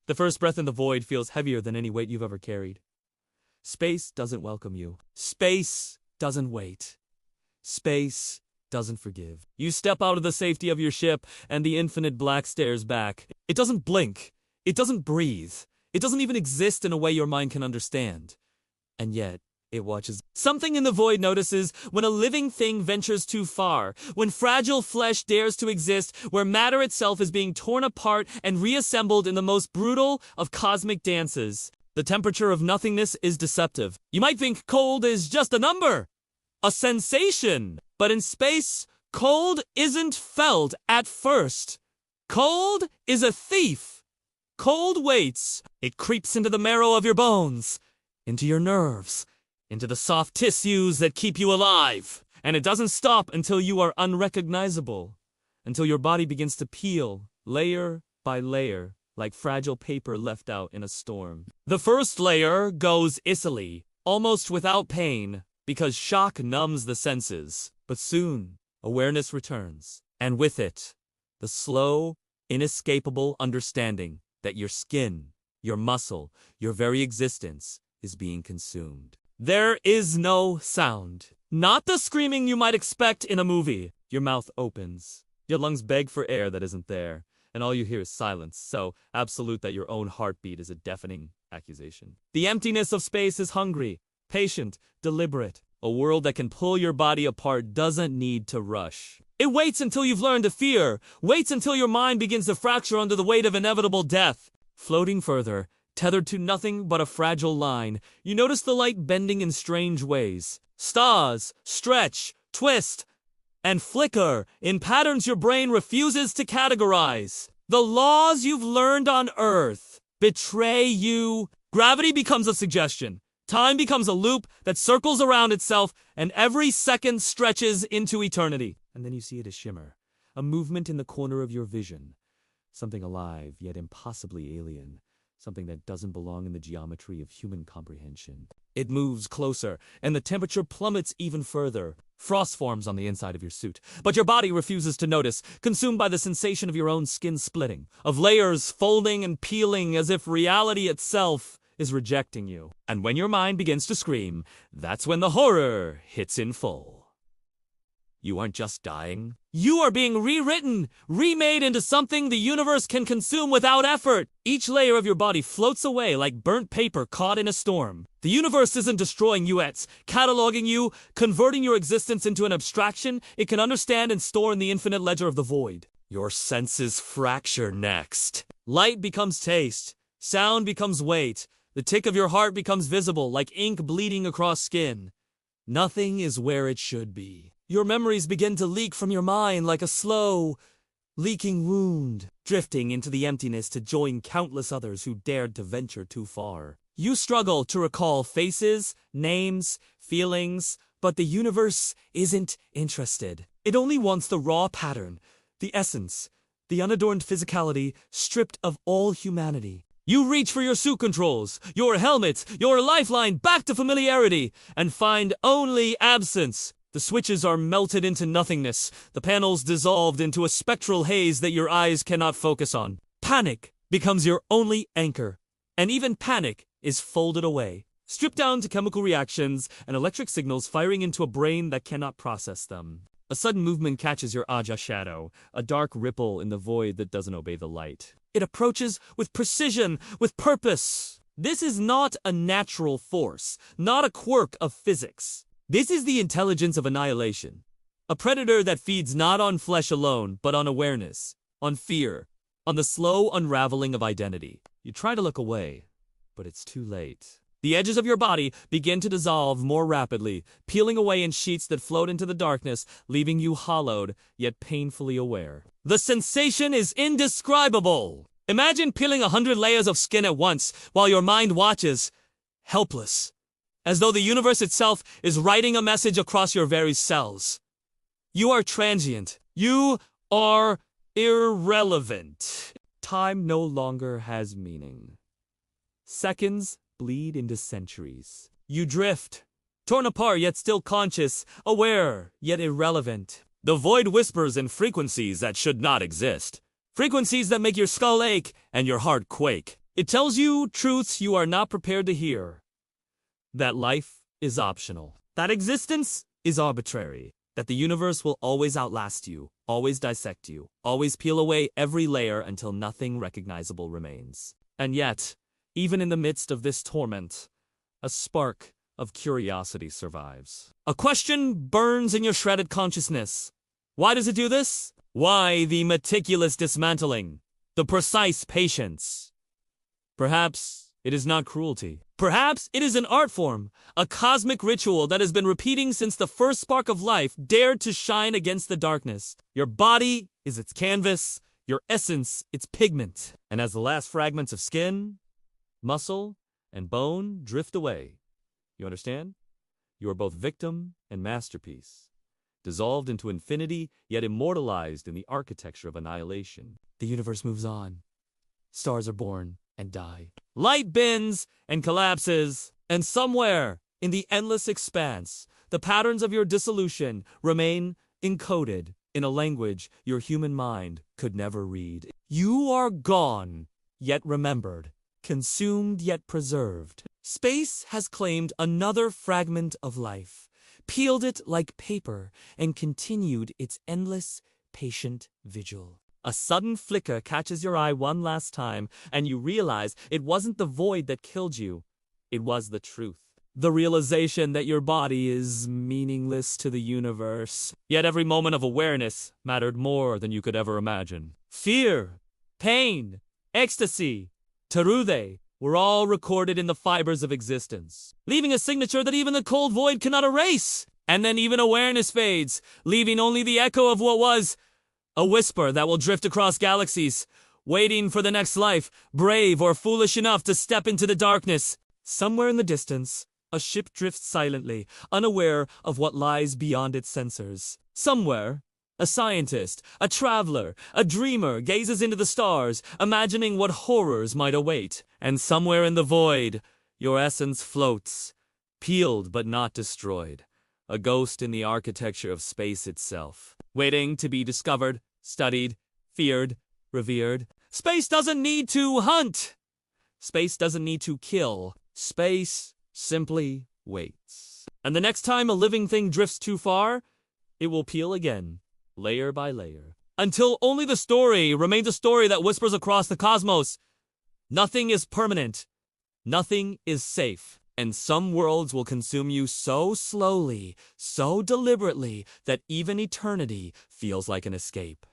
The first breath in the void feels heavier than any weight you've ever carried. Space doesn't welcome you. Space doesn't wait. Space doesn't forgive. You step out of the safety of your ship, and the infinite black stares back. It doesn't blink. It doesn't breathe. It doesn't even exist in a way your mind can understand. And yet, it watches. Something in the void notices when a living thing ventures too far, when fragile flesh dares to exist, where matter itself is being torn apart and reassembled in the most brutal of cosmic dances. The temperature of nothingness is deceptive. You might think cold is just a number, a sensation. But in space, cold isn't felt at first. Cold is a thief. Cold waits. It creeps into the marrow of your bones, into your nerves, into the soft tissues that keep you alive. And it doesn't stop until you are unrecognizable, until your body begins to peel, layer by layer, like fragile paper left out in a storm. The first layer goes easily, almost without pain, because shock numbs the senses. But soon, awareness returns, and with it, the slow, inescapable understanding that your skin, your muscle, your very existence is being consumed. There is no sound. Not the screaming you might expect in a movie. Your mouth opens. Your lungs beg for air that isn't there. And all you hear is silence, so absolute that your own heartbeat is a deafening accusation. The emptiness of space is hungry, patient, deliberate. A world that can pull your body apart doesn't need to rush. It waits until you've learned to fear, waits until your mind begins to fracture under the weight of inevitable death. Floating further, tethered to nothing but a fragile line, you notice the light bending in strange ways. Stars stretch, twist, and flicker in patterns your brain refuses to categorize. The laws you've learned on Earth betray you. Gravity becomes a suggestion. Time becomes a loop that circles around itself, and every second stretches into eternity. And then you see it as shimmer, a movement in the corner of your vision. Something alive, yet impossibly alien. Something that doesn't belong in the geometry of human comprehension. It moves closer, and the temperature plummets even further. Frost forms on the inside of your suit, but your body refuses to notice, consumed by the sensation of your own skin splitting, of layers folding and peeling as if reality itself is rejecting you. And when your mind begins to scream, that's when the horror hits in full. You aren't just dying. You are being rewritten, remade into something the universe can consume without effort. Each layer of your body floats away like burnt paper caught in a storm. The universe isn't destroying you, it's cataloging you, converting your existence into an abstraction it can understand and store in the infinite ledger of the void. Your senses fracture next. Light becomes taste. Sound becomes weight. The tick of your heart becomes visible, like ink bleeding across skin. Nothing is where it should be. Your memories begin to leak from your mind like a slow, leaking wound, drifting into the emptiness to join countless others who dared to venture too far. You struggle to recall faces, names, feelings, but the universe isn't interested. It only wants the raw pattern, the essence, the unadorned physicality, stripped of all humanity. You reach for your suit controls, your helmet, your lifeline back to familiarity, and find only absence. The switches are melted into nothingness, the panels dissolved into a spectral haze that your eyes cannot focus on. Panic becomes your only anchor, and even panic is folded away, stripped down to chemical reactions and electric signals firing into a brain that cannot process them. A sudden movement catches your Aja shadow, a dark ripple in the void that doesn't obey the light. It approaches with precision, with purpose. This is not a natural force, not a quirk of physics. This is the intelligence of annihilation. A predator that feeds not on flesh alone, but on awareness, on fear, on the slow unraveling of identity. You try to look away, but it's too late. The edges of your body begin to dissolve more rapidly, peeling away in sheets that float into the darkness, leaving you hollowed, yet painfully aware. The sensation is indescribable. Imagine peeling 100 layers of skin at once, while your mind watches, helpless, as though the universe itself is writing a message across your very cells. You are transient. You are irrelevant. Time no longer has meaning. Seconds bleed into centuries. You drift, torn apart yet still conscious, aware yet irrelevant. The void whispers in frequencies that should not exist. Frequencies that make your skull ache and your heart quake. It tells you truths you are not prepared to hear. That life is optional. That existence is arbitrary. That the universe will always outlast you, always dissect you, always peel away every layer until nothing recognizable remains. And yet, even in the midst of this torment, a spark of curiosity survives. A question burns in your shredded consciousness. Why does it do this? Why the meticulous dismantling? The precise patience? Perhaps it is not cruelty. Perhaps it is an art form, a cosmic ritual that has been repeating since the first spark of life dared to shine against the darkness. Your body is its canvas, your essence its pigment. And as the last fragments of skin, muscle, and bone drift away, you understand? You are both victim and masterpiece, dissolved into infinity, yet immortalized in the architecture of annihilation. The universe moves on. Stars are born and die. Light bends and collapses, and somewhere in the endless expanse, the patterns of your dissolution remain encoded in a language your human mind could never read. You are gone, yet remembered, consumed yet preserved. Space has claimed another fragment of life, peeled it like paper, and continued its endless, patient vigil. A sudden flicker catches your eye one last time, and you realize it wasn't the void that killed you. It was the truth. The realization that your body is meaningless to the universe. Yet every moment of awareness mattered more than you could ever imagine. Fear, pain, ecstasy, tarude were all recorded in the fibers of existence, leaving a signature that even the cold void cannot erase. And then even awareness fades, leaving only the echo of what was, a whisper that will drift across galaxies, waiting for the next life, brave or foolish enough to step into the darkness. Somewhere in the distance, a ship drifts silently, unaware of what lies beyond its sensors. Somewhere, a scientist, a traveler, a dreamer gazes into the stars, imagining what horrors might await. And somewhere in the void, your essence floats, peeled but not destroyed, a ghost in the architecture of space itself, waiting to be discovered, studied, feared, revered. Space doesn't need to hunt. Space doesn't need to kill. Space simply waits. And the next time a living thing drifts too far, it will peel again, layer by layer, until only the story remains a story that whispers across the cosmos. Nothing is permanent. Nothing is safe. And some worlds will consume you so slowly, so deliberately, that even eternity feels like an escape.